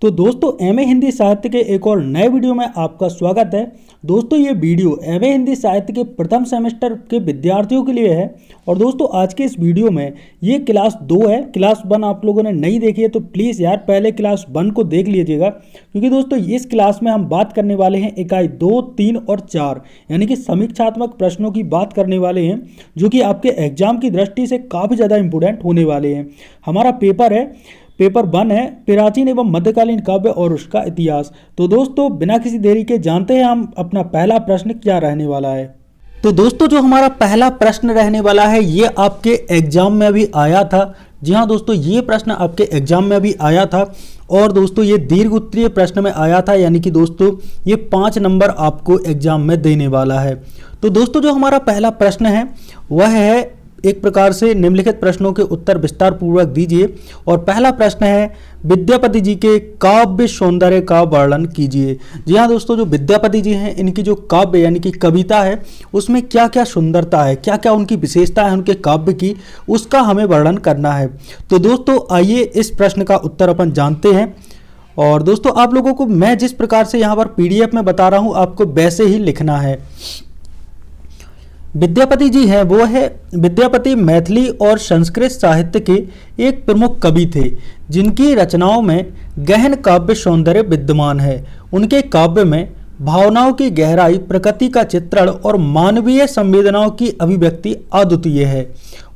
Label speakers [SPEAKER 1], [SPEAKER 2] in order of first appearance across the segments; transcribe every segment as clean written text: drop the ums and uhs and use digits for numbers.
[SPEAKER 1] तो दोस्तों एमए हिंदी साहित्य के एक और नए वीडियो में आपका स्वागत है। दोस्तों ये वीडियो एमए हिंदी साहित्य के प्रथम सेमेस्टर के विद्यार्थियों के लिए है। और दोस्तों आज के इस वीडियो में ये क्लास 2 है। क्लास 1 आप लोगों ने नहीं देखी है तो प्लीज़ यार पहले क्लास 1 को देख लीजिएगा, क्योंकि दोस्तों इस क्लास में हम बात करने वाले हैं इकाई 2, 3 और 4 यानी कि समीक्षात्मक प्रश्नों की बात करने वाले हैं, जो कि आपके एग्जाम की दृष्टि से काफ़ी ज़्यादा इंपॉर्टेंट होने वाले हैं। हमारा पेपर 1 है प्राचीन एवं मध्यकालीन काव्य और उसका इतिहास। तो दोस्तों बिना किसी देरी के जानते हैं हम अपना पहला प्रश्न क्या रहने वाला है। तो दोस्तों जो हमारा पहला प्रश्न रहने वाला है ये आपके एग्जाम में अभी आया था। जी हाँ दोस्तों, ये प्रश्न आपके एग्जाम में अभी आया था और दोस्तों ये दीर्घ उत्तरीय प्रश्न में आया था, यानी कि दोस्तों ये 5 नंबर आपको एग्जाम में देने वाला है। तो दोस्तों जो हमारा पहला प्रश्न है वह है, एक प्रकार से निम्नलिखित प्रश्नों के उत्तर विस्तार पूर्वक दीजिए। और पहला प्रश्न है, विद्यापति जी के काव्य सौंदर्य का वर्णन कीजिए। जी हाँ दोस्तों, जो विद्यापति जी हैं इनकी जो काव्य यानी कि कविता है उसमें क्या क्या सुंदरता है, क्या क्या उनकी विशेषता है उनके काव्य की, उसका हमें वर्णन करना है। तो दोस्तों आइए इस प्रश्न का उत्तर अपन जानते हैं। और दोस्तों आप लोगों को मैं जिस प्रकार से यहाँ पर PDF में बता रहा हूँ आपको वैसे ही लिखना है। विद्यापति जी हैं वो है, विद्यापति मैथिली और संस्कृत साहित्य के एक प्रमुख कवि थे जिनकी रचनाओं में गहन काव्य सौंदर्य विद्यमान है। उनके काव्य में भावनाओं की गहराई, प्रकृति का चित्रण और मानवीय संवेदनाओं की अभिव्यक्ति अद्वितीय है।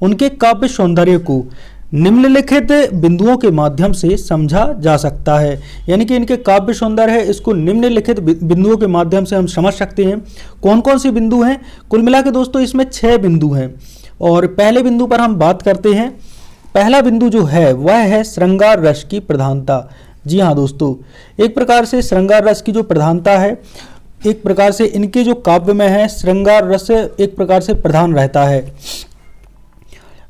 [SPEAKER 1] उनके काव्य सौंदर्य को निम्नलिखित बिंदुओं के माध्यम से समझा जा सकता है, यानी कि इनके काव्य सौंदर्य है इसको निम्नलिखित बिंदुओं के माध्यम से हम समझ सकते हैं। कौन कौन से बिंदु हैं? कुल मिला के दोस्तों इसमें 6 बिंदु हैं। और पहले बिंदु पर हम बात करते हैं। पहला बिंदु जो है वह है श्रृंगार रस की प्रधानता। जी हाँ दोस्तों, एक प्रकार से श्रृंगार रस की जो प्रधानता है, एक प्रकार से इनके जो काव्य में है श्रृंगार रस एक प्रकार से प्रधान रहता है।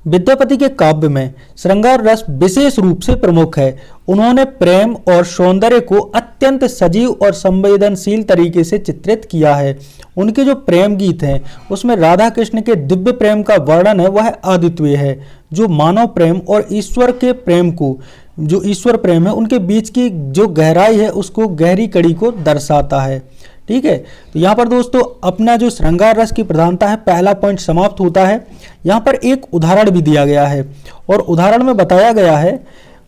[SPEAKER 1] विद्यापति के काव्य में श्रृंगार रस विशेष रूप से प्रमुख है। उन्होंने प्रेम और सौंदर्य को अत्यंत सजीव और संवेदनशील तरीके से चित्रित किया है। उनके जो प्रेम गीत हैं उसमें राधा कृष्ण के दिव्य प्रेम का वर्णन है वह अद्वितीय है, जो मानव प्रेम और ईश्वर के प्रेम को, जो ईश्वर प्रेम है उनके बीच की जो गहराई है उसको, गहरी कड़ी को दर्शाता है। ठीक है, तो यहाँ पर दोस्तों अपना जो श्रृंगार रस की प्रधानता है पहला पॉइंट समाप्त होता है। यहाँ पर एक उदाहरण भी दिया गया है और उदाहरण में बताया गया है,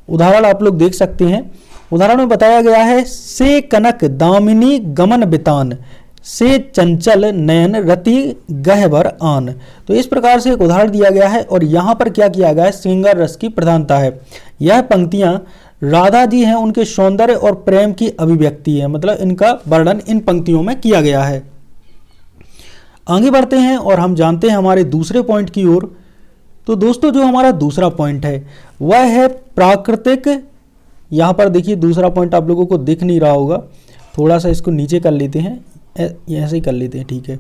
[SPEAKER 1] उदाहरण आप लोग देख सकते हैं। उदाहरण में बताया गया है, से कनक दामिनी गमन बितान, से चंचल नयन रति गहबर आन। तो इस प्रकार से एक उदाहरण दिया गया है और यहाँ पर क्या किया गया है, श्रृंगार रस की प्रधानता है। यह पंक्तियाँ राधा जी हैं, उनके सौंदर्य और प्रेम की अभिव्यक्ति है, मतलब इनका वर्णन इन पंक्तियों में किया गया है। आगे बढ़ते हैं और हम जानते हैं हमारे दूसरे पॉइंट की ओर। तो दोस्तों जो हमारा दूसरा पॉइंट है वह है प्राकृतिक। यहाँ पर देखिए दूसरा पॉइंट आप लोगों को दिख नहीं रहा होगा, थोड़ा सा इसको नीचे कर लेते हैं, ऐसे ही कर लेते हैं, ठीक है।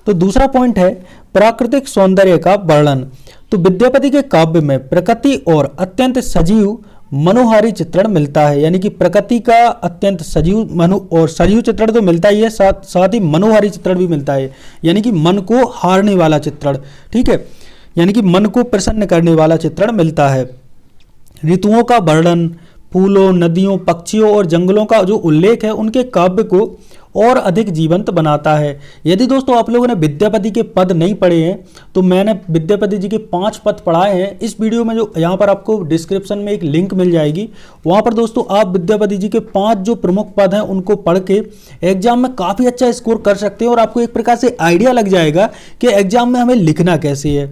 [SPEAKER 1] तो दूसरा पॉइंट है प्राकृतिक सौंदर्य का वर्णन। तो विद्यापति के काव्य में प्रकृति और अत्यंत सजीव मनोहारी चित्रण मिलता है, यानी कि प्रकृति का अत्यंत सजीव चित्रण तो मिलता ही है, साथ ही मनोहारी चित्रण भी मिलता है, यानी कि मन को हारने वाला चित्रण। ठीक है, यानी कि मन को प्रसन्न करने वाला चित्रण मिलता है। ऋतुओं का वर्णन, फूलों, नदियों, पक्षियों और जंगलों का जो उल्लेख है उनके काव्य को और अधिक जीवंत बनाता है। यदि दोस्तों आप लोगों ने विद्यापति के पद नहीं पढ़े हैं तो मैंने विद्यापति जी के 5 पद पढ़ाए हैं इस वीडियो में, जो यहाँ पर आपको डिस्क्रिप्शन में एक लिंक मिल जाएगी। वहाँ पर दोस्तों आप विद्यापति जी के 5 जो प्रमुख पद हैं उनको पढ़ के एग्जाम में काफ़ी अच्छा स्कोर कर सकते हैं और आपको एक प्रकार से आइडिया लग जाएगा कि एग्जाम में हमें लिखना कैसे है।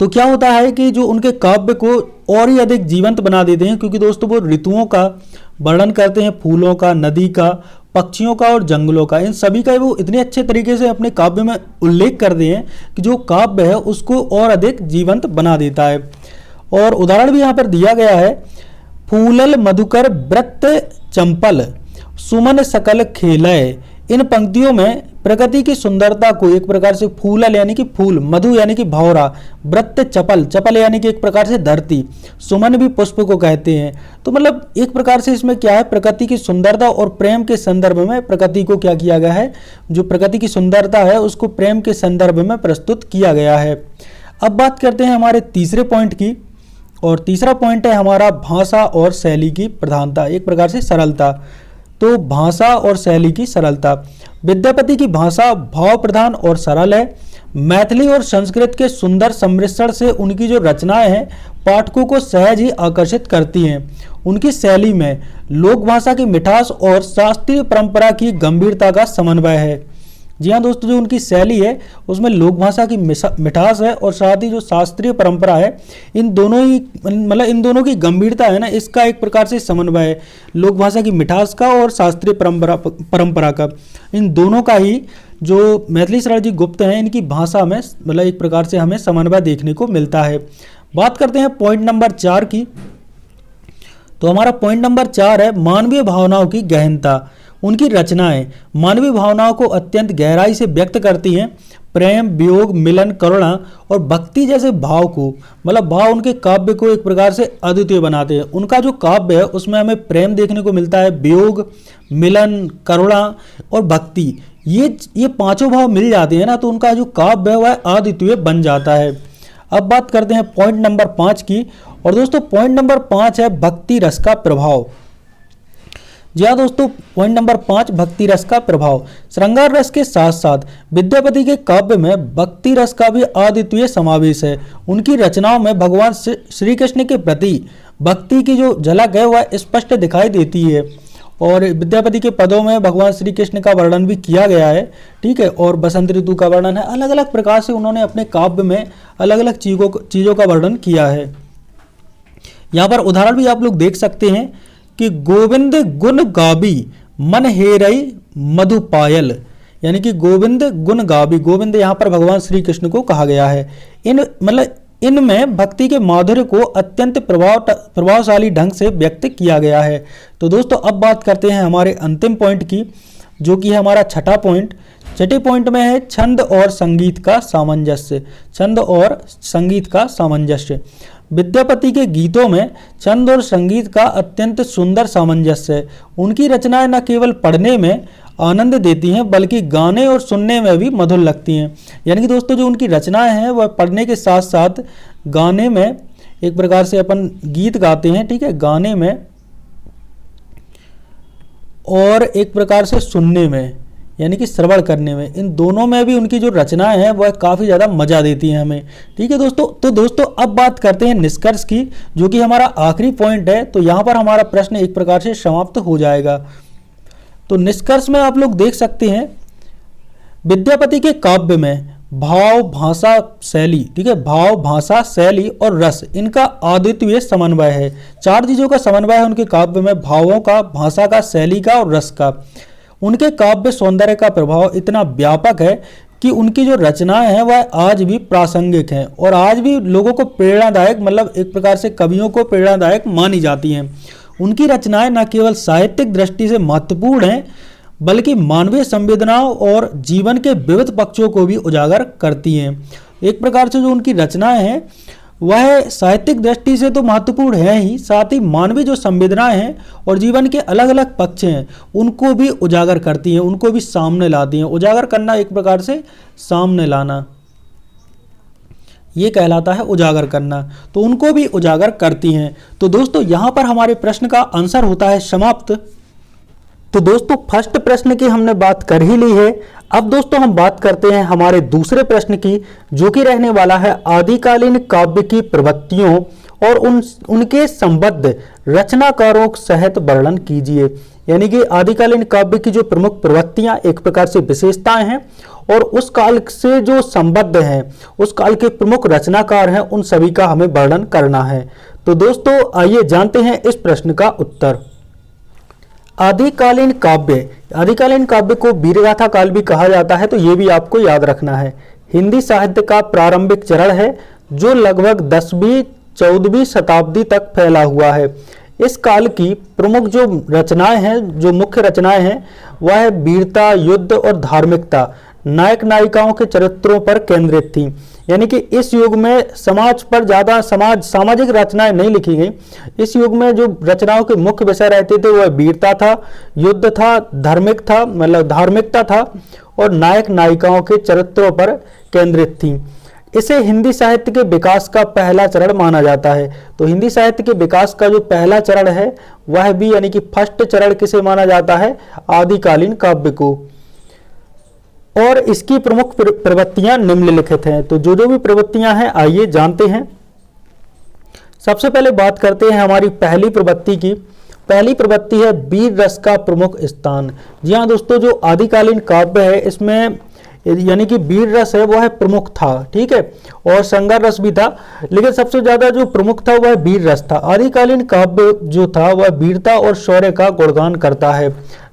[SPEAKER 1] तो क्या होता है कि जो उनके काव्य को और ही अधिक जीवंत बना देते हैं, क्योंकि दोस्तों वो ऋतुओं का वर्णन करते हैं, फूलों का, नदी का, पक्षियों का और जंगलों का, इन सभी का वो इतने अच्छे तरीके से अपने काव्य में उल्लेख करते हैं कि जो काव्य है उसको और अधिक जीवंत बना देता है। और उदाहरण भी यहाँ पर दिया गया है, फूलल मधुकर व्रत चंपल सुमन सकल खेलय। इन पंक्तियों में प्रकृति की सुंदरता को एक प्रकार से फूलल यानी कि फूल, मधु यानी कि भौरा, व्रत चपल, चपल यानी कि एक प्रकार से धरती, सुमन भी पुष्प को कहते हैं। तो मतलब एक प्रकार से इसमें क्या है, प्रकृति की सुंदरता और प्रेम के संदर्भ में प्रकृति को क्या किया गया है, जो प्रकृति की सुंदरता है उसको प्रेम के संदर्भ में प्रस्तुत किया गया है। अब बात करते हैं हमारे तीसरे पॉइंट की। और तीसरा पॉइंट है हमारा भाषा और शैली की प्रधानता, एक प्रकार से सरलता। तो भाषा और शैली की सरलता, विद्यापति की भाषा भाव प्रधान और सरल है। मैथिली और संस्कृत के सुंदर सम्मिश्रण से उनकी जो रचनाएं हैं पाठकों को सहज ही आकर्षित करती हैं। उनकी शैली में लोक भाषा की मिठास और शास्त्रीय परंपरा की गंभीरता का समन्वय है। जी हाँ दोस्तों, जो उनकी शैली है उसमें लोक भाषा की मिठास है और साथ ही जो शास्त्रीय परंपरा है, इन दोनों ही इन दोनों की गंभीरता है ना, इसका एक प्रकार से समन्वय है। लोक भाषा की मिठास का और शास्त्रीय परंपरा का, इन दोनों का ही जो मैथिली शरण जी गुप्त हैं इनकी भाषा में एक प्रकार से हमें समन्वय देखने को मिलता है। बात करते हैं पॉइंट नंबर 4 की। तो हमारा पॉइंट नंबर 4 है मानवीय भावनाओं की गहनता। उनकी रचनाएं मानवीय भावनाओं को अत्यंत गहराई से व्यक्त करती हैं। प्रेम, वियोग, मिलन, करुणा और भक्ति जैसे भाव को भाव उनके काव्य को एक प्रकार से अद्वितीय बनाते हैं। उनका जो काव्य है उसमें हमें प्रेम देखने को मिलता है, वियोग, मिलन, करुणा और भक्ति, ये पांचों भाव मिल जाते हैं ना, तो उनका जो काव्य है वह अद्वितीय बन जाता है। अब बात करते हैं पॉइंट नंबर 5 की। और दोस्तों पॉइंट नंबर 5 है भक्ति रस का प्रभाव। जी हाँ दोस्तों, पॉइंट नंबर 5 भक्ति रस का प्रभाव। श्रृंगार रस के साथ साथ विद्यापति के काव्य में भक्ति रस का भी अद्वितीय समावेश है। उनकी रचनाओं में भगवान श्री कृष्ण के प्रति भक्ति की जो झलक है वह स्पष्ट दिखाई देती है। और विद्यापति के पदों में भगवान श्री कृष्ण का वर्णन भी किया गया है, ठीक है, और बसंत ऋतु का वर्णन है। अलग अलग प्रकार से उन्होंने अपने काव्य में अलग अलग चीज़ों का वर्णन किया है। यहाँ पर उदाहरण भी आप लोग देख सकते हैं कि गोविंद गुण गाबी मन हेरई मधु पायल, यानी कि गोविंद गुण गाबी, गोविंद यहाँ पर भगवान श्री कृष्ण को कहा गया है। इनमें भक्ति के माधुर्य को अत्यंत प्रभावशाली ढंग से व्यक्त किया गया है। तो दोस्तों अब बात करते हैं हमारे अंतिम पॉइंट की, जो कि है हमारा छठा पॉइंट। छठे पॉइंट में है छंद और संगीत का सामंजस्य। छंद और संगीत का सामंजस्य, विद्यापति के गीतों में छंद और संगीत का अत्यंत सुंदर सामंजस्य है। उनकी रचनाएं न केवल पढ़ने में आनंद देती हैं बल्कि गाने और सुनने में भी मधुर लगती हैं। यानी कि दोस्तों जो उनकी रचनाएं हैं वह पढ़ने के साथ साथ गाने में, एक प्रकार से अपन गीत गाते हैं, ठीक है, गाने में और एक प्रकार से सुनने में, यानी कि श्रवण करने में, इन दोनों में भी उनकी जो रचनाएं हैं वह काफ़ी ज़्यादा मजा देती हैं हमें, ठीक है दोस्तों। तो दोस्तों अब बात करते हैं निष्कर्ष की, जो कि हमारा आखिरी पॉइंट है। तो यहाँ पर हमारा प्रश्न एक प्रकार से समाप्त हो जाएगा। तो निष्कर्ष में आप लोग देख सकते हैं विद्यापति के काव्य में भाव, भाषा, शैली, ठीक है, भाव, भाषा, शैली और रस, इनका अद्वितीय समन्वय है। 4 चीज़ों का समन्वय है उनके काव्य में, भावों का, भाषा का, शैली का और रस का। उनके काव्य सौंदर्य का प्रभाव इतना व्यापक है कि उनकी जो रचनाएं हैं वह आज भी प्रासंगिक हैं और आज भी लोगों को प्रेरणादायक, एक प्रकार से कवियों को प्रेरणादायक मानी जाती हैं। उनकी रचनाएं न केवल साहित्यिक दृष्टि से महत्वपूर्ण हैं बल्कि मानवीय संवेदनाओं और जीवन के विविध पक्षों को भी उजागर करती हैं। एक प्रकार से जो उनकी रचनाएं हैं वह साहित्यिक दृष्टि से तो महत्वपूर्ण है ही, साथ ही मानवीय जो संवेदनाएं हैं और जीवन के अलग अलग पक्ष हैं उनको भी उजागर करती हैं, उनको भी सामने लाती हैं। उजागर करना एक प्रकार से सामने लाना, ये कहलाता है उजागर करना, तो उनको भी उजागर करती हैं। तो दोस्तों यहाँ पर हमारे प्रश्न का आंसर होता है समाप्त। तो दोस्तों फर्स्ट प्रश्न की हमने बात कर ही ली है। अब दोस्तों हम बात करते हैं हमारे दूसरे प्रश्न की, जो कि रहने वाला है आदिकालीन काव्य की प्रवृत्तियों और उनके संबद्ध रचनाकारों सहित वर्णन कीजिए। यानी कि आदिकालीन काव्य की जो प्रमुख प्रवृत्तियां, एक प्रकार से विशेषताएं हैं और उस काल से जो संबद्ध हैं, उस काल के प्रमुख रचनाकार हैं, उन सभी का हमें वर्णन करना है। तो दोस्तों आइए जानते हैं इस प्रश्न का उत्तर। आदिकालीन काव्य को वीरगाथा काल भी कहा जाता है, तो ये भी आपको याद रखना है। हिंदी साहित्य का प्रारंभिक चरण है जो लगभग 10वीं-14वीं शताब्दी तक फैला हुआ है। इस काल की प्रमुख जो रचनाएं हैं, जो मुख्य रचनाएं हैं, वह है वीरता, युद्ध और धार्मिकता, नायक नायिकाओं के चरित्रों पर केंद्रित थी। यानी कि इस युग में समाज पर ज़्यादा सामाजिक रचनाएं नहीं लिखी गई। इस युग में जो रचनाओं के मुख्य विषय रहते थे वह वीरता था, युद्ध था, धार्मिकता था और नायक नायिकाओं के चरित्रों पर केंद्रित थी। इसे हिंदी साहित्य के विकास का पहला चरण माना जाता है। तो हिंदी साहित्य के विकास का जो पहला चरण है वह भी यानी कि फर्स्ट चरण किसे माना जाता है, आदिकालीन काव्य को। और इसकी प्रमुख प्रवृत्तियां निम्नलिखित हैं। तो जो भी प्रवृत्तियां हैं आइए जानते हैं। सबसे पहले बात करते हैं हमारी पहली प्रवृत्ति की। पहली प्रवृत्ति है वीर रस का प्रमुख स्थान। जी हाँ दोस्तों, जो आदिकालीन काव्य है इसमें यानी कि वीर रस है वह प्रमुख था, ठीक है, और श्रृंगार रस भी था, लेकिन सबसे ज्यादा जो प्रमुख था वह वीर रस था। आदिकालीन काव्य जो था वह वीरता और शौर्य का गुणगान करता है।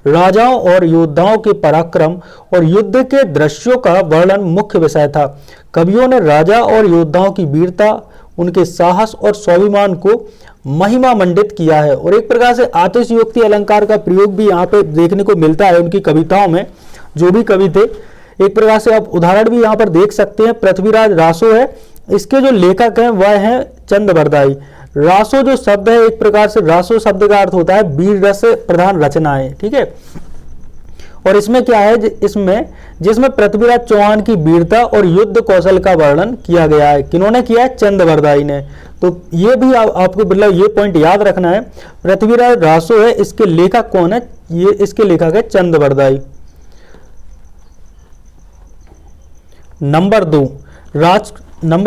[SPEAKER 1] राजाओं और योद्धाओं के पराक्रम और युद्ध के दृश्यों का वर्णन मुख्य विषय था। कवियों ने राजा और योद्धाओं की वीरता, उनके साहस और स्वाभिमान को महिमा मंडित किया है। और एक प्रकार से आतिशयोक्ति अलंकार का प्रयोग भी यहाँ पे देखने को मिलता है उनकी कविताओं में। जो भी कवि थे, एक प्रकार से आप उदाहरण भी यहाँ पर देख सकते हैं। पृथ्वीराज रासो है, इसके जो लेखक हैं वह हैं चंद-बरदाई। रासो जो शब्द है, एक प्रकार से रासो शब्द का अर्थ होता है वीर रस प्रधान रचनाएं, ठीक है। और इसमें क्या है, इसमें जिसमें पृथ्वीराज चौहान की वीरता और युद्ध कौशल का वर्णन किया गया है। किन्होंने किया है, चंद-बरदाई ने। तो ये भी आपको मतलब ये पॉइंट याद रखना है। पृथ्वीराज रासो है, इसके लेखक कौन है, ये इसके लेखक है चंद-बरदाई। नंबर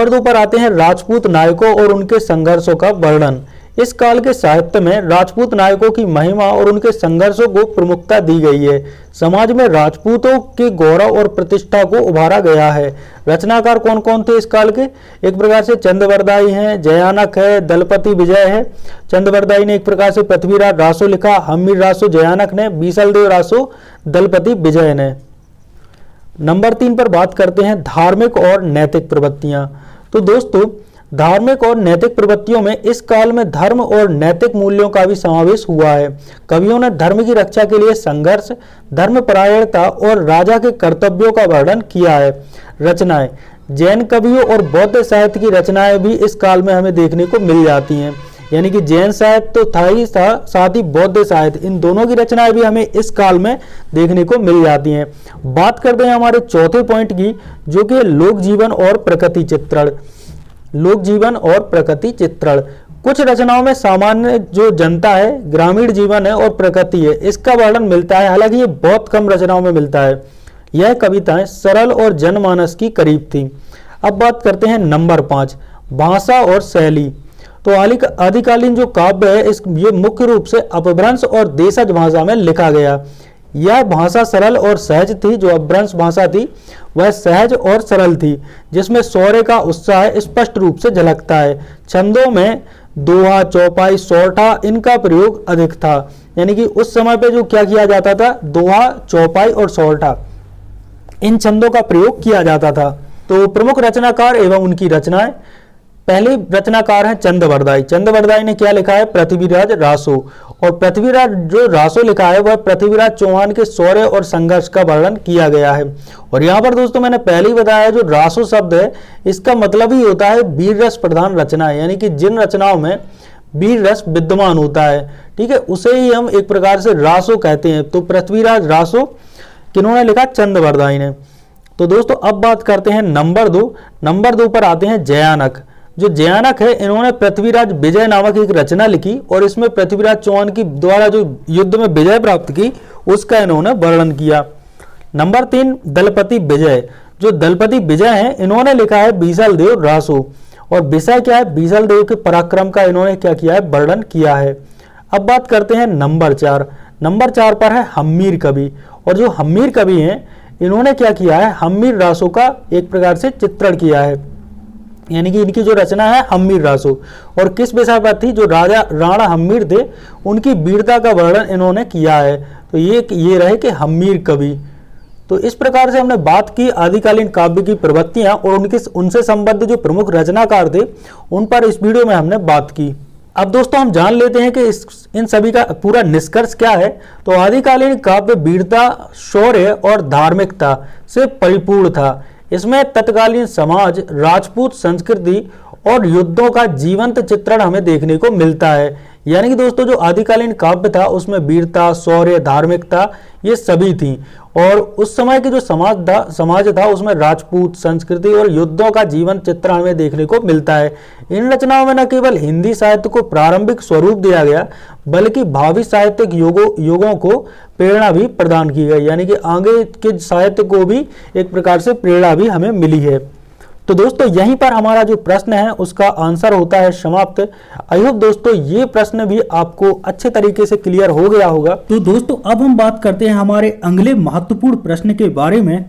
[SPEAKER 1] दो पर आते हैं राजपूत नायकों और उनके संघर्षों का वर्णन। इस काल के साहित्य में राजपूत नायकों की महिमा और उनके संघर्षों को प्रमुखता दी गई है। समाज में राजपूतों के गौरव और प्रतिष्ठा को उभारा गया है। रचनाकार कौन कौन थे इस काल के, एक प्रकार से चंद-बरदाई हैं, जयानक है, दलपति विजय है। चंद-बरदाई ने एक प्रकार से पृथ्वीराज रासो लिखा, हम्मीर रासो जयानक ने, बीसलदेव रासो दलपति विजय ने। नंबर 3 पर बात करते हैं धार्मिक और नैतिक प्रवृत्तियां। तो दोस्तों, धार्मिक और नैतिक प्रवृत्तियों में इस काल में धर्म और नैतिक मूल्यों का भी समावेश हुआ है। कवियों ने धर्म की रक्षा के लिए संघर्ष, धर्मपरायणता और राजा के कर्तव्यों का वर्णन किया है। रचनाएं, जैन कवियों और बौद्ध साहित्य की रचनाएं भी इस काल में हमें देखने को मिल जाती हैं। यानी कि जैन साहित्य तो था ही, साथ ही बौद्ध साहित्य, इन दोनों की रचनाएं भी हमें इस काल में देखने को मिल जाती हैं। बात करते हैं हमारे चौथे पॉइंट की, जो कि लोक जीवन और प्रकृति चित्रण। लोक जीवन और प्रकृति चित्रण, कुछ रचनाओं में सामान्य जो जनता है, ग्रामीण जीवन है और प्रकृति है, इसका वर्णन मिलता है। हालांकि ये बहुत कम रचनाओं में मिलता है। यह कविताएं सरल और जनमानस की करीब थी। अब बात करते हैं नंबर 5, भाषा और शैली। तो आदिकालीन जो काव्य है ये मुख्य रूप से अपभ्रंश और देशज भाषा में लिखा गया। यह भाषा सरल और सहज थी। जो अपभ्रंश भाषा थी वह सहज और सरल थी, जिसमें शौर्य का उत्साह स्पष्ट रूप से झलकता है। छंदों में दोहा, चौपाई, सौरठा इनका प्रयोग अधिक था। यानी कि उस समय पे जो क्या किया जाता था, दोहा, चौपाई और सौरठा, इन छंदों का प्रयोग किया जाता था। तो प्रमुख रचनाकार एवं उनकी रचनाएं, पहले रचनाकार हैं चंद-बरदाई। चंद-बरदाई ने क्या लिखा है, पृथ्वीराज रासो। और पृथ्वीराज जो रासो लिखा है वह पृथ्वीराज चौहान के शौर्य और संघर्ष का वर्णन किया गया है। और यहाँ पर दोस्तों मैंने पहले ही बताया, जो रासो शब्द है इसका मतलब ही होता है वीर रस प्रधान रचना, यानी कि जिन रचनाओं में वीर रस विद्यमान होता है, ठीक है, उसे ही हम एक प्रकार से रासो कहते हैं। तो पृथ्वीराज रासो किन्होंने लिखा, चंद-बरदाई ने। तो दोस्तों अब बात करते हैं नंबर 2। नंबर 2 पर आते हैं जयानक। जो जयानक है, इन्होंने पृथ्वीराज विजय नामक एक रचना लिखी और इसमें पृथ्वीराज चौहान की द्वारा जो युद्ध में विजय प्राप्त की उसका इन्होंने वर्णन किया। नंबर 3, दलपति विजय। जो दलपति विजय हैं, इन्होंने लिखा है बीसलदेव रासो। और विषय क्या है, बीसलदेव के पराक्रम का इन्होंने क्या किया है, वर्णन किया है। अब बात करते हैं नंबर 4। नंबर 4 पर है हम्मीर कवि। और जो हम्मीर कवि हैं, इन्होंने क्या किया है, हम्मीर रासो का एक प्रकार से चित्रण किया है। यानी कि इनकी जो रचना है हम्मीर रासो, और किस विषय पर थी, जो राजा राणा हम्मीर थे उनकी वीरता का वर्णन इन्होंने किया है। तो ये रहे कि हम्मीर कवि। तो इस प्रकार से हमने बात की आदिकालीन काव्य की प्रवृत्तियां और उनसे संबद्ध जो प्रमुख रचनाकार थे उन पर इस वीडियो में हमने बात की। अब दोस्तों हम जान लेते हैं कि इन सभी का पूरा निष्कर्ष क्या है। तो आदिकालीन काव्य वीरता, शौर्य और धार्मिकता से परिपूर्ण था। इसमें तत्कालीन समाज, राजपूत संस्कृति और युद्धों का जीवंत चित्रण हमें देखने को मिलता है। यानी कि दोस्तों जो आदिकालीन काव्य था उसमें वीरता, शौर्य, धार्मिकता ये सभी थी। और उस समय के जो समाज था उसमें राजपूत संस्कृति और युद्धों का जीवन चित्रण हमें देखने को मिलता है। इन रचनाओं में न केवल हिंदी साहित्य को प्रारंभिक स्वरूप दिया गया बल्कि भावी साहित्यिक युगों को प्रेरणा भी प्रदान की गई, यानी कि आगे के साहित्य को भी एक प्रकार से प्रेरणा भी हमें मिली है। तो दोस्तों यहीं पर हमारा जो प्रश्न है उसका आंसर होता है समाप्त। आई होप दोस्तों ये प्रश्न भी आपको अच्छे तरीके से क्लियर हो गया होगा।
[SPEAKER 2] तो दोस्तों अब हम बात करते हैं हमारे अगले महत्वपूर्ण प्रश्न के बारे में।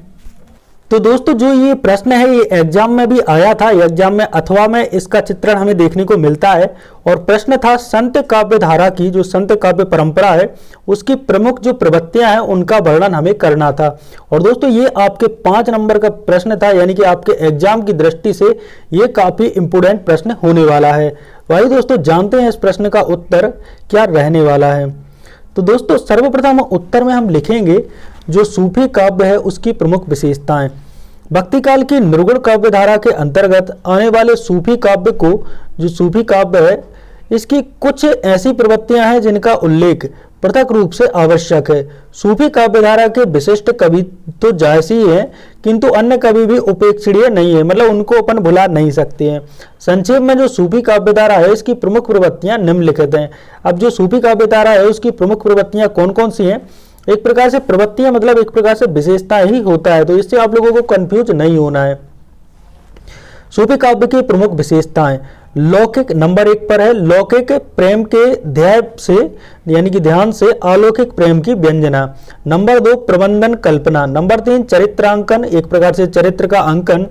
[SPEAKER 1] तो दोस्तों जो ये प्रश्न है ये एग्जाम में भी आया था, एग्जाम में अथवा में इसका चित्रण हमें देखने को मिलता है। और प्रश्न था संत काव्य धारा की, जो संत काव्य परंपरा है उसकी प्रमुख जो प्रवृत्तियां हैं उनका वर्णन हमें करना था। और दोस्तों ये आपके 5 नंबर का प्रश्न था, यानी कि आपके एग्जाम की दृष्टि से ये काफी इंपोर्टेंट प्रश्न होने वाला है। वही दोस्तों जानते हैं इस प्रश्न का उत्तर क्या रहने वाला है। तो दोस्तों सर्वप्रथम उत्तर में हम लिखेंगे जो सूफी काव्य है उसकी प्रमुख विशेषताएं। भक्ति काल की निर्गुण काव्य धारा के अंतर्गत आने वाले सूफी काव्य को, जो सूफी काव्य है इसकी कुछ ऐसी प्रवृत्तियां हैं जिनका उल्लेख पृथक रूप से आवश्यक है। सूफी काव्य धारा के विशिष्ट कवि तो जायज ही हैं, किंतु अन्य कवि भी उपेक्षणीय नहीं है, मतलब उनको अपन भुला नहीं सकते हैं। संक्षेप में जो सूफी काव्य धारा है इसकी प्रमुख प्रवृत्तियां निम्नलिखित हैं। अब जो सूफी काव्य धारा है उसकी प्रमुख प्रवृत्तियां कौन कौन सी हैं? एक प्रकार से प्रवृत्तियां मतलब एक प्रकार से विशेषता ही होता है, तो इससे आप लोगों को कंफ्यूज नहीं होना है। सूफी काव्य की प्रमुख विशेषताएं, लौकिक नंबर 1 पर है, लौकिक प्रेम के ध्यान से यानी कि ध्यान से अलौकिक प्रेम की व्यंजना। नंबर 2 प्रबंधन कल्पना। नंबर 3 चरित्रांकन, एक प्रकार से चरित्र का अंकन।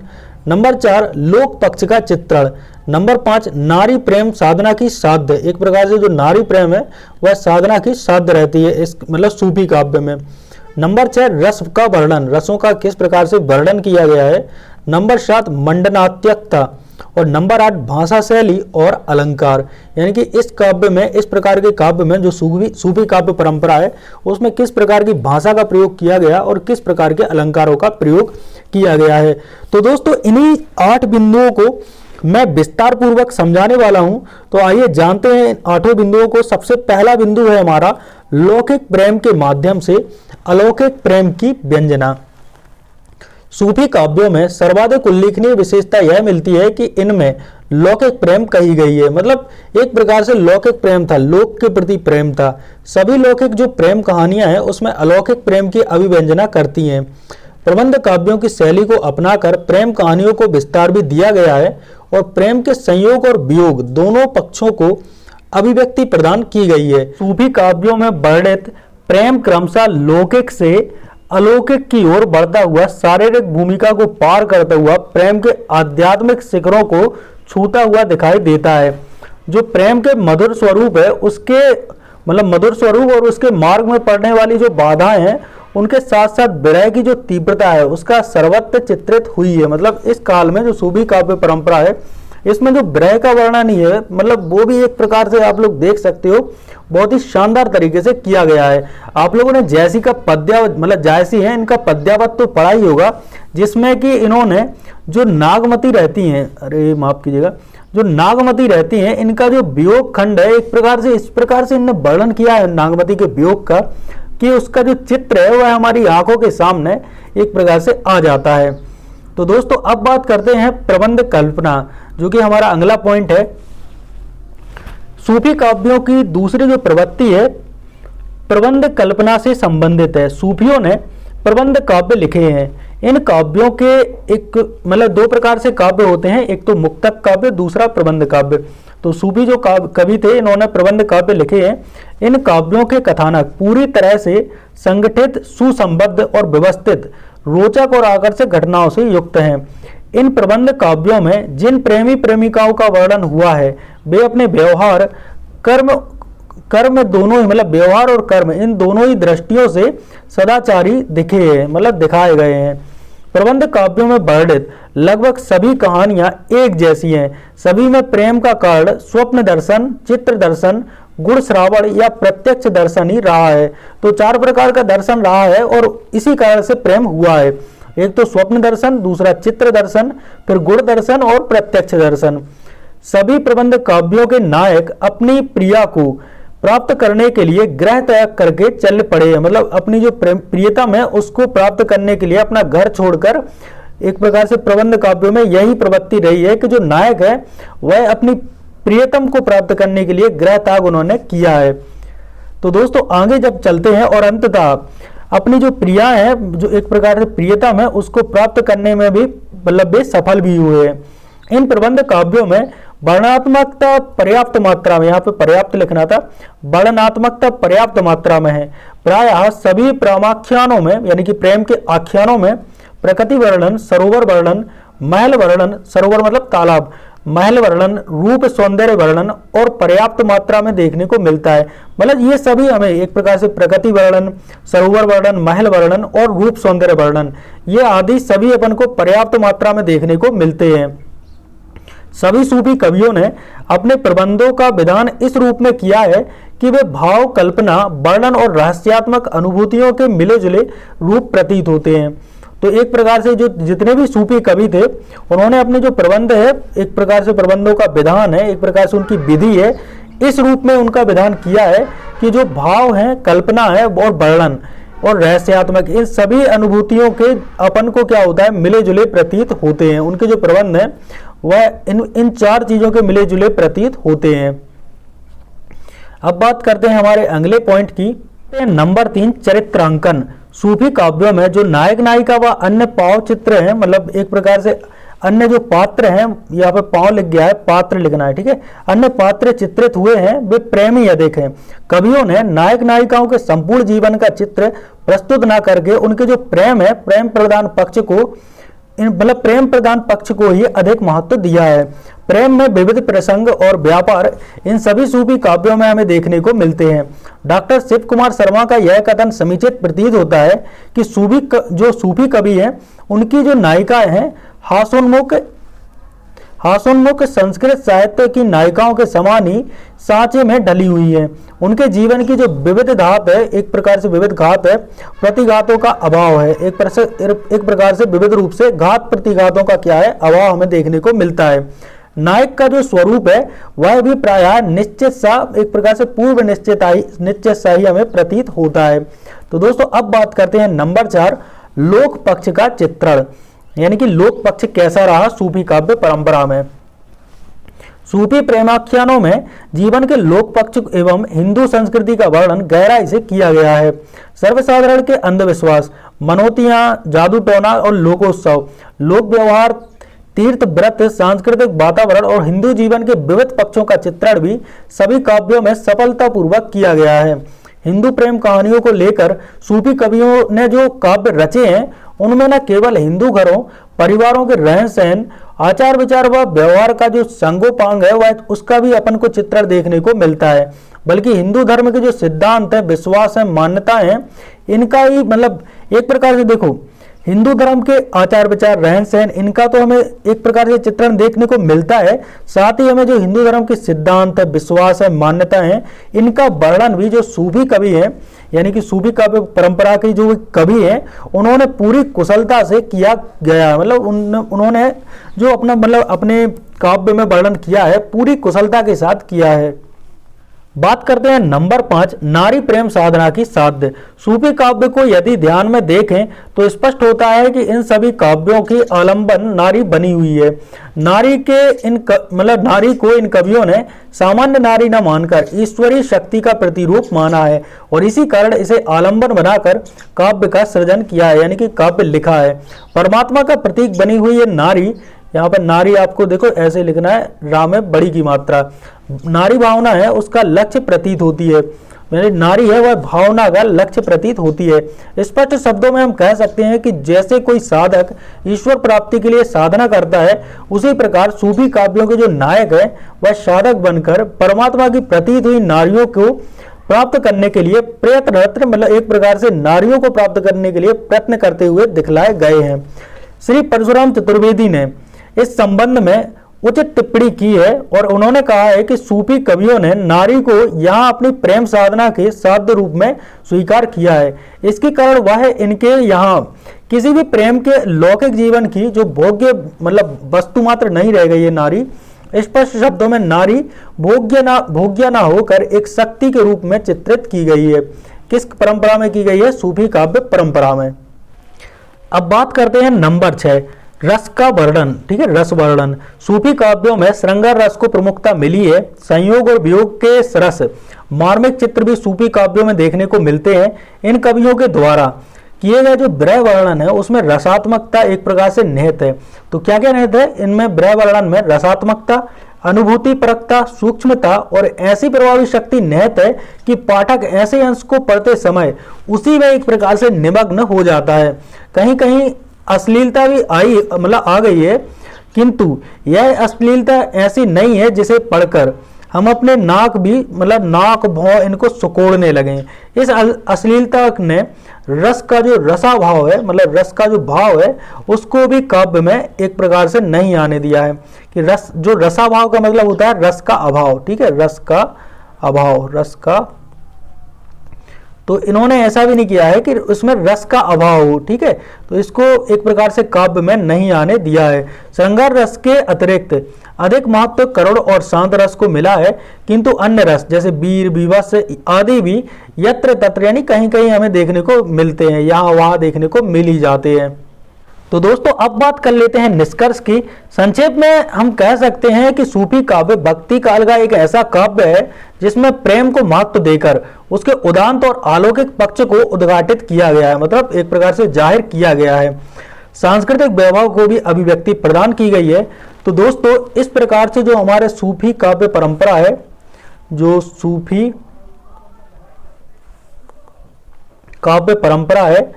[SPEAKER 1] नंबर 4 लोक पक्ष का चित्रण। नंबर 5 नारी प्रेम साधना की साध्य, एक प्रकार से जो नारी प्रेम है वह साधना की साध्य रहती है इस मतलब सूफी काव्य में। नंबर 6 रस का वर्णन, रसों का किस प्रकार से वर्णन किया गया है। नंबर 7 मंडनात्मकता और नंबर 8 भाषा शैली और अलंकार, यानी कि इस काव्य में, इस प्रकार के काव्य में जो सूफी काव्य परंपरा है उसमें किस प्रकार की भाषा का प्रयोग किया गया और किस प्रकार के अलंकारों का प्रयोग किया गया है। तो दोस्तों इन्हीं 8 बिंदुओं को मैं विस्तार पूर्वक समझाने वाला हूं। तो आइए जानते हैं इन 8 बिंदुओं को। सबसे पहला बिंदु है हमारा लौकिक प्रेम के माध्यम से अलौकिक प्रेम की व्यंजना। सूफी काव्यों में सर्वाधिक उल्लेखनीय विशेषता यह मिलती है कि इनमें लौकिक प्रेम कही गई है, मतलब एक प्रकार से लौकिक प्रेम था, लोक के प्रति प्रेम था। सभी लौकिक जो प्रेम कहानियां हैं उसमें अलौकिक प्रेम की अभिव्यंजना करती हैं। प्रबंध काव्यों की शैली को अपनाकर प्रेम कहानियों को विस्तार भी दिया गया है और प्रेम के संयोग और वियोग दोनों पक्षों को अभिव्यक्ति प्रदान की गई है। सूफी काव्यों में वर्णित प्रेम क्रमशः लौकिक से अलौकिक की ओर बढ़ता हुआ, शारीरिक भूमिका को पार करता हुआ प्रेम के आध्यात्मिक शिखरों को छूता हुआ दिखाई देता है। जो प्रेम के मधुर स्वरूप है उसके मतलब मधुर स्वरूप और उसके मार्ग में पड़ने वाली जो बाधाएं हैं उनके साथ साथ विरह की जो तीव्रता है उसका सर्वत्र चित्रित हुई है। मतलब इस काल में जो सूफी काव्य परंपरा है इसमें जो विरह का वर्णन ही है, मतलब वो भी एक प्रकार से आप लोग देख सकते हो बहुत ही शानदार तरीके से किया गया है। आप लोगों ने जैसी का पद्यावत मतलब जायसी है इनका पद्यावत तो पढ़ा ही होगा, जिसमें कि इन्होंने जो नागमती रहती हैं, अरे माफ कीजिएगा, जो नागमती रहती हैं इनका जो वियोग खंड है एक प्रकार से इस प्रकार से इन्होंने वर्णन किया है नागमती के वियोग का कि उसका जो चित्र है वह हमारी आंखों के सामने एक प्रकार से आ जाता है। तो दोस्तों अब बात करते हैं प्रबंध कल्पना, जो कि हमारा अगला पॉइंट है। सूफी काव्यों की दूसरी जो प्रवृत्ति है प्रबंध कल्पना से संबंधित है। सूफियों ने प्रबंध काव्य लिखे हैं। इन काव्यों के एक मतलब 2 प्रकार से काव्य होते हैं, एक तो मुक्तक काव्य, दूसरा प्रबंध काव्य। तो सूफी जो कवि थे इन्होंने प्रबंध काव्य लिखे हैं। इन काव्यों के कथानक पूरी तरह से संगठित, सुसंबद्ध और व्यवस्थित, रोचक और आकर्षक घटनाओं से युक्त हैं। इन प्रबंध काव्यों में जिन प्रेमी प्रेमिकाओं का वर्णन हुआ है वे अपने व्यवहार कर्म दोनों ही मतलब व्यवहार और कर्म इन दोनों ही दृष्टियों से सदाचारी दिखे हैं, मतलब दिखाए गए हैं। प्रबंध काव्यों में वर्णित लगभग सभी कहानियां एक जैसी हैं। सभी में प्रेम का कारण स्वप्न दर्शन, चित्र दर्शन, गुण श्रावण या प्रत्यक्ष दर्शन ही रहा है। तो 4 प्रकार का दर्शन रहा है और इसी कारण से प्रेम हुआ है। एक तो स्वप्न दर्शन, दूसरा चित्र दर्शन, फिर गुण दर्शन और प्रत्यक्ष दर्शन। सभी प्रबंध काव्यों के नायक अपनी प्रिया को प्राप्त करने के लिए गृह त्याग करके चल पड़े हैं। मतलब अपनी जो प्रियतम है उसको प्राप्त करने के लिए अपना घर छोड़कर, एक प्रकार से प्रबंध काव्यों में यही प्रवृत्ति रही है कि जो नायक है वह अपनी प्रियतम को प्राप्त करने के लिए गृह त्याग उन्होंने किया है। तो दोस्तों आगे जब चलते हैं और अंततः अपनी जो प्रिया है, जो एक प्रकार से प्रियतम है, उसको प्राप्त करने में भी मतलब वे सफल भी हुए हैं। इन प्रबंध काव्यों में वर्णनात्मकता पर्याप्त मात्रा में, यहाँ पे पर्याप्त लिखना था, वर्णनात्मकता पर्याप्त मात्रा में है। प्रायः सभी प्रेमाख्यानों में, यानी कि प्रेम के आख्यानों में प्रकृति वर्णन, सरोवर वर्णन, महल वर्णन, सरोवर मतलब तालाब, महल वर्णन, रूप सौंदर्य वर्णन और पर्याप्त मात्रा में देखने को मिलता है। मतलब ये सभी हमें एक प्रकार से प्रकृति वर्णन, सरोवर वर्णन, महल वर्णन और रूप सौंदर्य वर्णन, ये आदि सभी अपन को पर्याप्त मात्रा में देखने को मिलते हैं। सभी सूफी कवियों ने अपने प्रबंधों का विधान इस रूप में किया है कि वे भाव, कल्पना, वर्णन और रहस्यात्मक अनुभूतियों के मिले जुले रूप प्रतीत होते हैं। तो एक प्रकार से जो जितने भी सूफी कवि थे उन्होंने अपने जो प्रबंध है, एक प्रकार से प्रबंधों का विधान है, एक प्रकार से उनकी विधि है, इस रूप में उनका विधान किया है कि जो भाव है, कल्पना है और वर्णन और रहस्यात्मक, इन सभी अनुभूतियों के अपन को क्या होता है, मिले जुले प्रतीत होते हैं। उनके जो प्रबंध हैं वह इन चार चीजों के मिले जुले प्रतीत होते हैं। अब बात करते हैं हमारे अगले पॉइंट की। नंबर 3, चरित्रांकन। सूफी काव्यों में जो नायक नायिका व अन्य पाव चित्र हैं, मतलब एक प्रकार से अन्य जो पात्र हैं, यहाँ पे पाव लिख गया है, पात्र लिखना है, ठीक है, अन्य पात्र चित्रित हुए हैं वे प्रेमी अधिक हैं। कवियों ने नायक नायिकाओं के संपूर्ण जीवन का चित्र प्रस्तुत न करके उनके जो प्रेम है, प्रेम प्रदान पक्ष को, मतलब प्रेम प्रदान पक्ष को ही अधिक महत्व दिया है। प्रेम में विविध प्रसंग और व्यापार इन सभी सूफी काव्यों में हमें देखने को मिलते हैं। डॉक्टर शिव कुमार शर्मा का यह कथन समुचित प्रतीत होता है कि जो सूफी कवि हैं उनकी जो नायिकाएं हैं हास्योन्मुख संस्कृत साहित्य की नायिकाओं के समान ही सांचे में ढली हुई है। उनके जीवन की जो विविध घात है, एक प्रकार से विविध घात है, प्रतिघातों का अभाव है, एक प्रकार से विविध रूप से घात प्रतिघातों का क्या है, अभाव हमें देखने को मिलता है। नायक का जो स्वरूप है वह भी प्रायः निश्चित सा, एक प्रकार से पूर्व निश्चित सा ही हमें प्रतीत होता है। तो दोस्तों अब बात करते हैं नंबर 4, लोक पक्ष का चित्रण, यानी कि लोक पक्ष कैसा रहा सूफी काव्य परंपरा में। सूफी प्रेमाख्यानों में जीवन के लोक पक्ष एवं हिंदू संस्कृति का वर्णन गहराई से किया गया है। सर्वसाधारण के अंधविश्वास, मनोतियां, जादू टोना और लोकोत्सव, लोक व्यवहार, तीर्थ व्रत, सांस्कृतिक वातावरण और हिंदू जीवन के विविध पक्षों का चित्रण भी सभी काव्यों में सफलतापूर्वक किया गया है। हिंदू प्रेम कहानियों को लेकर सूफी कवियों ने जो काव्य रचे हैं उनमें न केवल हिंदू घरों, परिवारों के रहन सहन, आचार विचार व व्यवहार का जो संगोपांग है वह उसका भी अपन को चित्रण देखने को मिलता है, बल्कि हिंदू धर्म के जो सिद्धांत है, विश्वास है, मान्यताएं हैं, इनका ही मतलब एक प्रकार से देखो हिंदू धर्म के आचार विचार, रहन सहन, इनका तो हमें एक प्रकार से चित्रण देखने को मिलता है। साथ ही हमें जो हिंदू धर्म के सिद्धांत है, विश्वास है, मान्यता है, इनका वर्णन भी जो सूफी कवि हैं, यानी कि सूफी काव्य परंपरा के जो कवि हैं, उन्होंने पूरी कुशलता से किया गया। मतलब उन्होंने जो अपना मतलब अपने काव्य में वर्णन किया है पूरी कुशलता के साथ किया है। बात करते हैं नंबर 5, नारी प्रेम साधना की साध्य। सूफी काव्य को यदि ध्यान में देखें तो स्पष्ट होता है कि इन सभी काव्यों की आलंबन नारी बनी हुई है। नारी को इन कवियों ने सामान्य नारी न मानकर ईश्वरीय शक्ति का प्रतिरूप माना है और इसी कारण इसे आलंबन बनाकर काव्य का सृजन किया है, यानी कि काव्य लिखा है। परमात्मा का प्रतीक बनी हुई ये नारी, यहाँ पर नारी आपको देखो ऐसे लिखना है, राम में बड़ी की मात्रा, नारी भावना है उसका लक्ष्य प्रतीत होती है, यानी नारी है वह भावना का लक्ष्य प्रतीत होती है। स्पष्ट शब्दों में हम कह सकते हैं कि जैसे कोई साधक ईश्वर प्राप्ति के लिए साधना करता है, उसी प्रकार सूफी काव्यों के जो नायक है वह साधक बनकर परमात्मा की प्रतीत हुई नारियों को प्राप्त करने के लिए प्रयत्नरत, मतलब एक प्रकार से नारियों को प्राप्त करने के लिए प्रयत्न करते हुए दिखलाए गए हैं। श्री परशुराम चतुर्वेदी ने इस संबंध में उचित टिप्पणी की है और उन्होंने कहा है कि सूफी कवियों ने नारी को यहाँ अपनी प्रेम साधना के साध्य रूप में स्वीकार किया है। इसके कारण वह इनके यहाँ किसी भी प्रेम के लौकिक जीवन की जो भोग्य मतलब वस्तु मात्र नहीं रह गई है नारी, स्पष्ट शब्दों में नारी भोग्य ना होकर एक शक्ति के रूप में चित्रित की गई है। किस परंपरा में की गई है? सूफी काव्य परंपरा में। अब बात करते हैं नंबर 6, रस का वर्णन। ठीक है, रस वर्णन। सूफी काव्यों में श्रृंगार रस को प्रमुखता मिली है। संयोग और वियोग के रस मार्मिक चित्र भी सूफी काव्यों में देखने को मिलते हैं। इन कवियों के द्वारा किए गए जो ब्रह वर्णन है उसमें रसात्मकता एक प्रकार से निहित है। तो क्या क्या निहित है इनमें? ब्रह वर्णन में रसात्मकता, अनुभूति परकता, सूक्ष्मता और ऐसी प्रभावी शक्ति निहित है कि पाठक ऐसे अंश को पढ़ते समय उसी में एक प्रकार से निमग्न हो जाता है। कहीं कहीं अश्लीलता भी आ गई है, किंतु यह अश्लीलता ऐसी नहीं है जिसे पढ़कर हम अपने नाक भौं इनको सुकोड़ने लगे। इस अश्लीलता ने रस का जो रसाभाव है, रस का जो भाव है, उसको भी काव्य में एक प्रकार से नहीं आने दिया है। कि रस, जो रसाभाव का मतलब होता है रस का अभाव। ठीक है, रस का अभाव, रस का, तो इन्होंने ऐसा भी नहीं किया है कि उसमें रस का अभाव हो। ठीक है, तो इसको एक प्रकार से काव्य में नहीं आने दिया है। श्रृंगार रस के अतिरिक्त अधिक महत्व करुण और शांत रस को मिला है, किंतु अन्य रस जैसे वीर, विवश आदि भी यत्र तत्र यानी कहीं कहीं हमें देखने को मिलते हैं, यहाँ वहाँ देखने को मिल ही जाते हैं। तो दोस्तों अब बात कर लेते हैं निष्कर्ष की। संक्षेप में हम कह सकते हैं कि सूफी काव्य भक्ति काल का एक ऐसा काव्य है जिसमें प्रेम को महत्व देकर उसके उदात्त और अलौकिक पक्ष को उद्घाटित किया गया है, मतलब एक प्रकार से जाहिर किया गया है। सांस्कृतिक वैभव को भी अभिव्यक्ति प्रदान की गई है। तो दोस्तों इस प्रकार से जो हमारे सूफी काव्य परंपरा है, जो सूफी काव्य परंपरा है,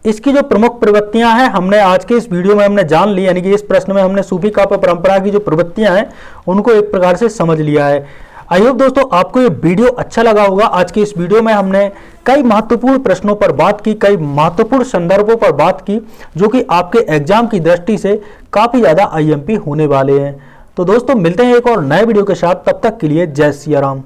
[SPEAKER 1] इसकी जो प्रमुख प्रवृत्तियां हैं हमने आज के इस वीडियो में हमने जान ली। यानी कि इस प्रश्न में हमने सूफी काव्य परंपरा की जो प्रवृत्तियां हैं उनको एक प्रकार से समझ लिया है। आई होप दोस्तों आपको ये वीडियो अच्छा लगा होगा। आज की इस वीडियो में हमने कई महत्वपूर्ण प्रश्नों पर बात की, कई महत्वपूर्ण संदर्भों पर बात की जो कि आपके एग्जाम की दृष्टि से काफी ज्यादा आईएमपी होने वाले हैं। तो दोस्तों मिलते हैं एक और नए वीडियो के साथ, तब तक के लिए जय सिया राम।